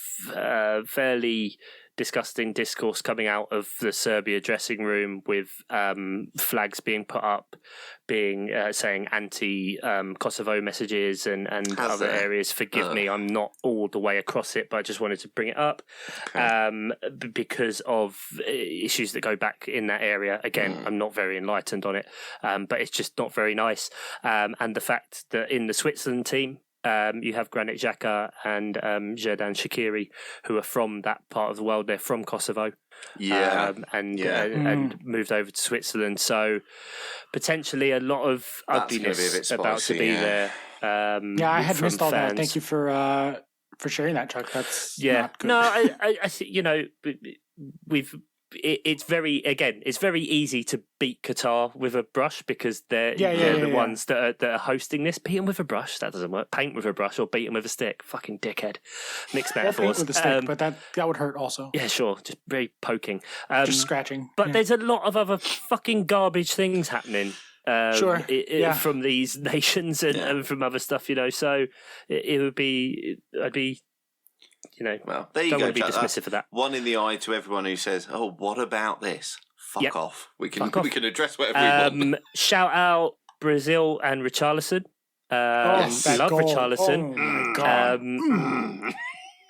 fairly disgusting discourse coming out of the Serbia dressing room with flags being put up, saying anti-Kosovo messages and other areas. Forgive me, I'm not all the way across it, but I just wanted to bring it up because of issues that go back in that area. Again, I'm not very enlightened on it, but it's just not very nice. And the fact that in the Switzerland team, you have Granit Xhaka and Xherdan Shaqiri, who are from that part of the world. They're from Kosovo, and moved over to Switzerland. So potentially a lot of ugliness about to be there. I had missed all that. Thank you for sharing that, Chuck. That's not good. No, I think we've it's very easy to beat Qatar with a brush because they're the ones that are hosting this. Beat them with a brush, that doesn't work. Paint with a brush or beat them with a stick. Fucking dickhead. Mixed metaphors. Or paint with a stick, but that would hurt also. Yeah, sure. Just very poking. Just scratching. But there's a lot of other fucking garbage things happening. From these nations and from other stuff, So it would be, I'd be, well, there you don't go. want to be dismissive of that. One in the eye to everyone who says, "Oh, what about this?" Fuck off. We can address whatever we want. Shout out Brazil and Richarlison. Love goal. Richarlison. Oh my God.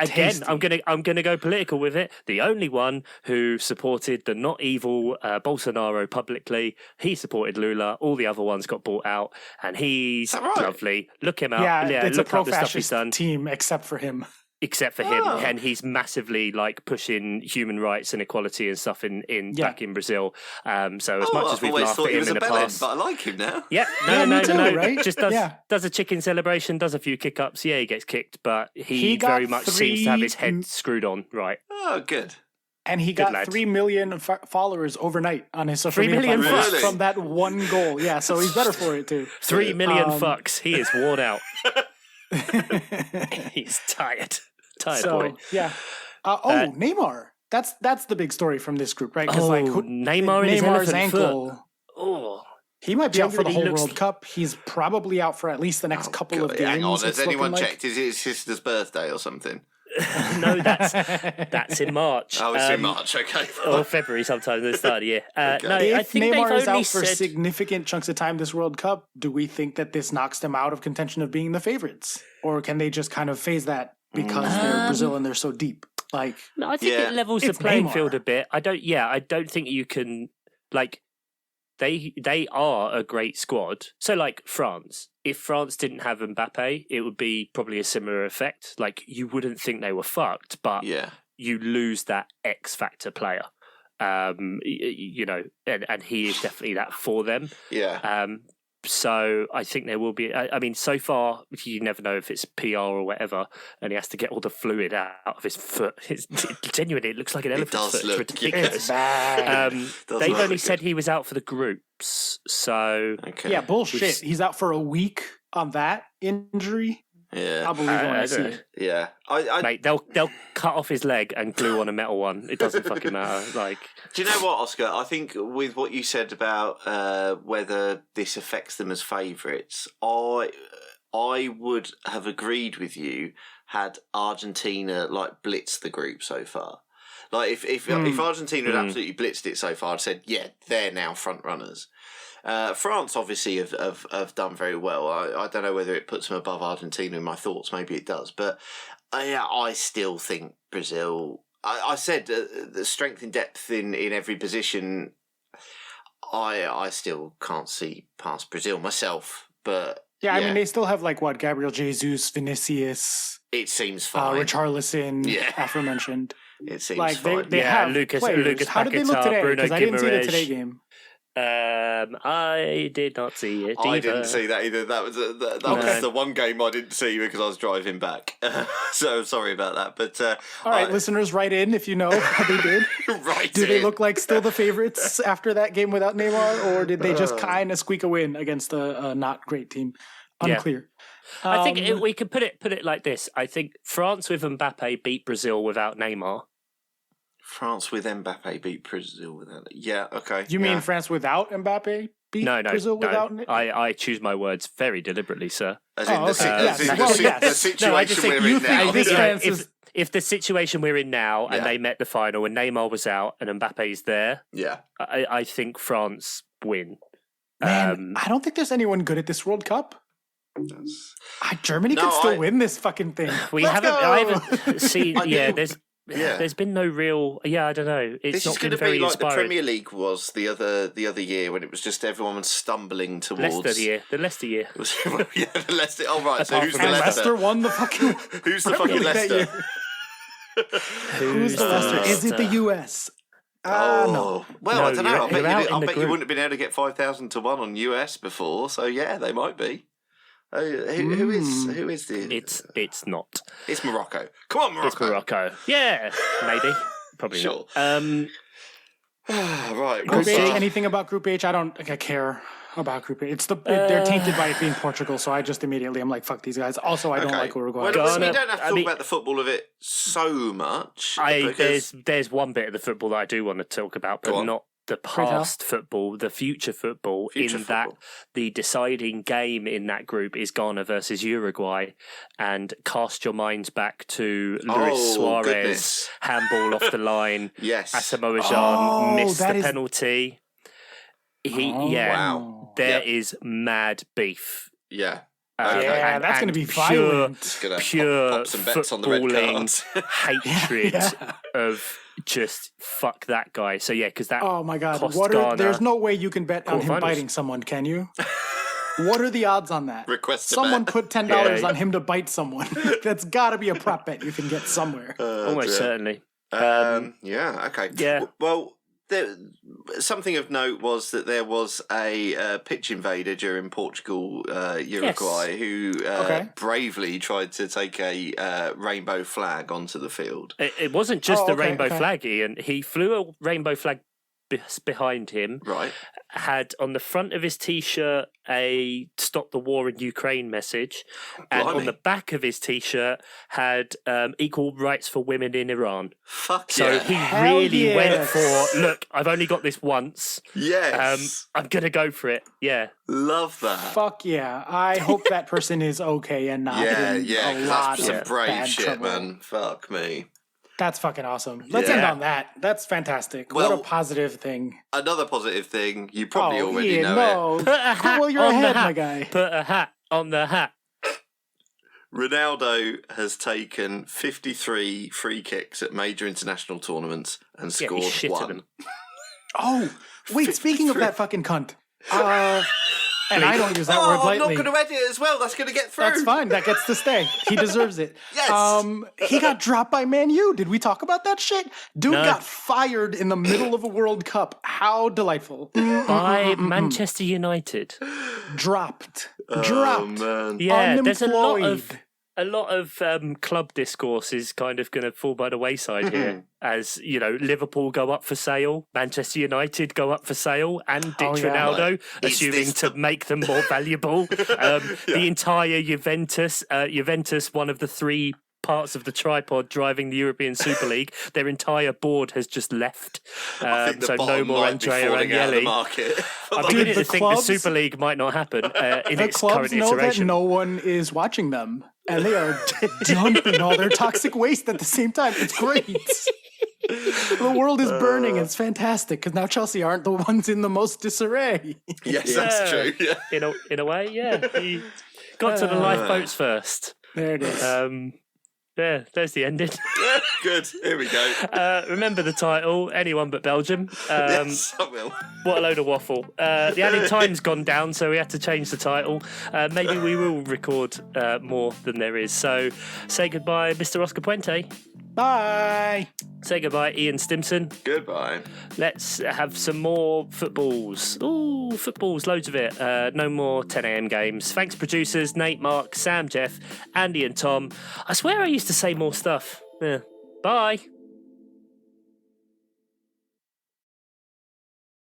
Again, Tasty. I'm gonna go political with it. The only one who supported the not evil Bolsonaro publicly, he supported Lula. All the other ones got bought out, and he's lovely. Look him up. Yeah, it's look a up the stuff he's done. pro-fascist team except for him. Except for him, and he's massively pushing human rights and equality and stuff back in Brazil. So as much as we've laughed at him in the past, but I like him now. Yeah, no, right? just does a chicken celebration, does a few kick ups. Yeah, he gets kicked, but he very much seems to have his head screwed on. Right. Oh, good. And he got 3 million followers overnight on his social media platforms from that one goal. Yeah, so he's better for it too. 3 million fucks. He is worn out. He's tired. Boy. Yeah. Neymar. That's the big story from this group, right? Because Neymar's ankle. Foot. Oh, he might be out for the whole World Cup. He's probably out for at least the next couple of games. Hang on, has anyone checked? Is it his sister's birthday or something? No, that's in March. Oh, it's in March, okay. Or February sometime at the start of the year. Okay. No, if I think Neymar is out for significant chunks of time this World Cup, do we think that this knocks them out of contention of being the favorites? Or can they just kind of phase that because they're Brazil and they're so deep? No, I think it levels the playing Neymar. field a bit. I don't think you can they are a great squad. So France, if France didn't have Mbappe, it would be probably a similar effect. You wouldn't think they were fucked, but you lose that X factor player. And he is definitely that for them. Yeah. So I think there will be. I mean, so far you never know if it's PR or whatever, and he has to get all the fluid out of his foot. Genuinely, it looks like an elephant's foot. Look, it's ridiculous. They've only said he was out for the groups, so yeah, bullshit. He's out for a week on that injury. Yeah, I believe when I see it. Yeah, mate, they'll cut off his leg and glue on a metal one. It doesn't fucking matter. Do you know what, Oscar? I think with what you said about whether this affects them as favourites, I would have agreed with you had Argentina blitzed the group so far. If Argentina had absolutely blitzed it so far, I'd said they're now front runners. France obviously have done very well. I don't know whether it puts them above Argentina in my thoughts. Maybe it does, but I still think Brazil. I said the strength and depth in every position. I still can't see past Brazil myself, but I mean they still have Gabriel Jesus, Vinicius. It seems fine. Richarlison, aforementioned. It seems fine. They have Lucas How did they look today? Because I didn't see the today game. I did not see it either. I didn't see that either. That was was the one game I didn't see because I was driving back. So sorry about that. But all right, listeners, write in if you know how they did. Do they look like still the favorites after that game without Neymar, or did they just kind of squeak a win against a not great team? Unclear. I think we could put it like this. I think France with Mbappe beat Brazil without Neymar. France with Mbappe beat Brazil without it. Yeah, okay. You mean France without Mbappe beat Brazil without it? I choose my words very deliberately, sir. As in the situation we're in now. If the situation we're in now and they met the final and Neymar was out and Mbappe's there, I think France win. Man, I don't think there's anyone good at this World Cup. Germany could still win this fucking thing. I haven't seen. There's been no real. I don't know. It's not been very inspiring. This is going to be like the Premier League was the other year when it was just everyone was stumbling towards the Leicester year. The Leicester. Oh right, so who's the Leicester? Leicester won the fucking. Who's the fucking Leicester? Who's the Leicester? Is it the US? No. Well, I don't know. I bet you wouldn't have been able to get 5,000 to 1 on US before. So they might be. Who is the? It's not. It's Morocco. Come on, Morocco. It's Morocco. Yeah, maybe. Probably sure. Not. Right. Group what's H, that? anything about Group H? I don't think I care about Group H. They're tainted by it being Portugal, so I just immediately I'm like, fuck these guys. Also, I don't like Uruguay. Well, Ghana, we don't have to talk about the football of it so much. because There's one bit of the football that I do want to talk about, but not the past football, the future football. That the deciding game in that group is Ghana versus Uruguay, and cast your minds back to Luis Suarez handball off the line. Yes, Asamoah Gyan missed the penalty. Wow. There is mad beef. Yeah. That's going to be violent. Pure pop some bets on the red footballing hatred of just fuck that guy. So because that. Oh my God! There's no way you can bet on him biting someone, can you? What are the odds on that? Someone put $10 on him to bite someone. That's got to be a prop bet you can get somewhere. Almost certainly. Okay. Yeah. Well, something of note was that there was a pitch invader during Portugal Uruguay who bravely tried to take a rainbow flag onto the field. It wasn't just the rainbow flag, Ian. He flew a rainbow flag behind him. Right. Had on the front of his T-shirt a "Stop the War in Ukraine" message, and on the back of his T-shirt had "Equal rights for women in Iran." So he really went for, look, I've only got this once. Yes. I'm going to go for it. Yeah. Love that. Fuck yeah. I hope that person is okay and not in a lot that's some of brave bad shit, trouble. man. Fuck me. That's fucking awesome. Let's end on that. That's fantastic. Well, what a positive thing. Another positive thing, you probably already know it. Put a hat on head, the hat. my guy. Put a hat on the hat. Ronaldo has taken 53 free kicks at major international tournaments and scored one. Oh, wait, speaking of that fucking cunt. And I don't use that word lightly. I'm not going to edit it as well. That's going to get through. That's fine. That gets to stay. He deserves it. Yes. He got dropped by Man U. Did we talk about that shit? Dude got fired in the middle of a World Cup. How delightful. By Manchester United. Dropped. Oh, man. Yeah, Unemployed. there's a lot of club discourse is kind of going to fall by the wayside here, as Liverpool go up for sale, Manchester United go up for sale, and ditch Ronaldo, assuming to make them more valuable. The entire Juventus, one of the three parts of the tripod driving the European Super League, their entire board has just left. So no more Andrea Agnelli. I'm beginning to think the Super League might not happen in its current iteration. The clubs know that no one is watching them, and they are dumping all their toxic waste at the same time. It's great. The world is burning. It's fantastic because now Chelsea aren't the ones in the most disarray. Yes, that's true. Yeah. In a way, yeah. He got to the lifeboats first. There it is. Yeah, there's the ending. Good. Here we go. Remember the title, Anyone But Belgium. Yes, I will. What a load of waffle. The added time's gone down, so we had to change the title. Maybe we will record more than there is. So say goodbye, Mr. Oscar Puente. Bye. Say goodbye, Ian Stimson. Goodbye. Let's have some more footballs. Ooh, footballs, loads of it. No more 10 a.m. games. Thanks, producers Nate, Mark, Sam, Jeff, Andy and Tom. I swear I used to say more stuff. Yeah. Bye.